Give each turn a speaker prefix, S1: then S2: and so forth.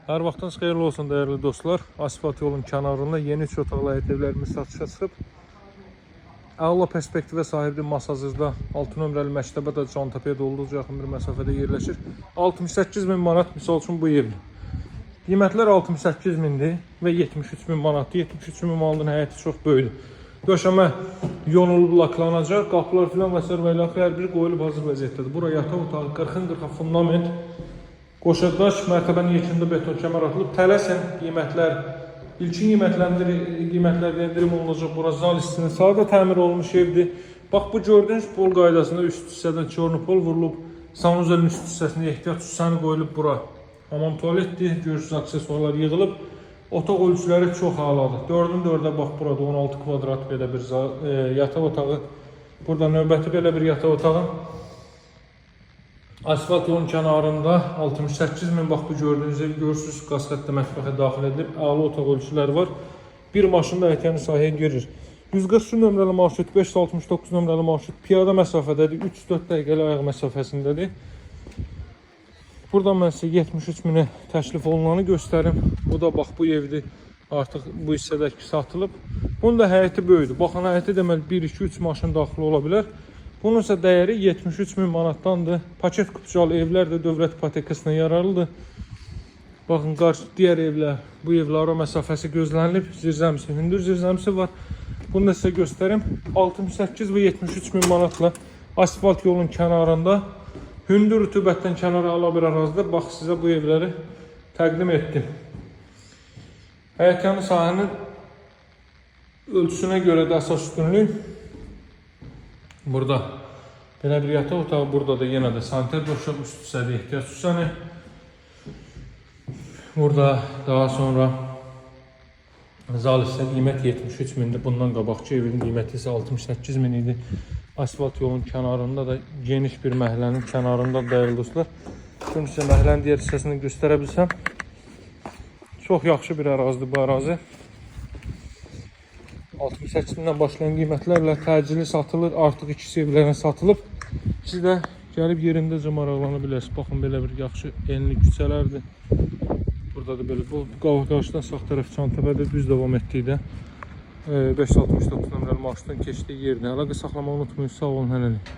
S1: Hər vaxtınız xeyirli olsun dəyərli dostlar. Asfalt yolun kənarında yeni 3 otaqlı həyət evlərimiz satışa çıxıb. Əla perspektivə sahibdir. Masazırda 6 nömrəli məktəbə də Cantəpəyə olduqca yaxın bir məsafədə yerləşir. 68.000 manat misal üçün bu evdir. Qiymətlər 68.000-dir və 73.000 manatdır. 73.000 manatın həyəti çox böyükdür. Döşəmə yonulub laklanacaq. Qapılar filan və s. hər biri qoyulub hazır vəziyyətdədir. Bura yataq otağı 40-40 fundament. Qoşadaş mərtəbənin yekunda beton kəmər atılıb. Tələsən qiymətlər, ilkin qiymətlərdə endirim olunacaq. Bura zal istinin sadə təmir olunmuş evdir. Bax bu gördüyünüz pol qaydasında üst hissədən çornu pol vurulub. Sanuzelin üst hissəsində ehtiyat süsəni qoyulub bura. Hamam tualetdir, görürsünüz aksesuarlar yığılıb. Otaq ölçüləri çox ağladır. 4'ün 4'ə bax burada 16 kvadrat belə bir yataq otağı. Burada növbəti belə bir yataq otağı. Asfalt yolun kənarında 68.000 bax bu gördüyünüz ev görürsünüz. Qasqətdə mətbəxə daxil edilib. Əla otaq ölçüləri var. Bir maşın da əhkəni sahəyə girir. 143 nömrəli marşrut, 569 nömrəli marşrut piyada məsafədədir. 3-4 dəqiqəli ayaq məsafəsindədir. Buradan mən sizə 73.000-ə təklif olunanı göstərim. Bu da bax bu evdir. Artıq bu hissədəki satılıb. Bunun da həyəti böyüdür. Baxın həyəti deməli 1-2-3 maşın daxil ola bilər. Bunun isə dəyəri 73.000 manatdandır. Paket kupçalı evlər də dövlət ipotekasına yararlıdır. Baxın, qarşı digər evlər, bu evlə ara məsafəsi gözlənilib. Zirzəmisi, hündür zirzəmisi var. Bunu da sizə göstərim. 68 və 73.000 manatla asfalt yolun kənarında, hündür rütubətdən kənara ala bir ərazidə bax sizə bu evləri təqdim etdim. Həyətyanı sahənin ölçüsünə görə də əsas üstünlük. Burada belə bir yataq otağı, burada da yenə də sanitar döşəm üst hissədə ehtiyac süsəni. Burada daha sonra zal hissə qiymət 73.000-dir. Bundan qabaqçı evin qiyməti isə 68.000 idi. Asfalt yolun kənarında da geniş bir məhəllənin kənarında dəyərli dostlar. Şimdi sizə məhəllənin digər hissəsini göstərə bilsəm. Çox yaxşı bir ərazidir bu ərazi. 68.000-dən başlayan qiymətlərlə təcili satılır, artıq ikisi evlərinə satılıb. Siz də gəlib yerindəcə maraqlana bilərsiniz. Baxın, belə bir yaxşı enli küçələrdir. Burada da belə, bu qarşıdan sağ tərəf Çantəpədə düz davam etdikdə 569 nömrəli marşrutun keçdiyi yerdir. Əlaqə saxlamağı unutmayın, sağ olun, hələlik.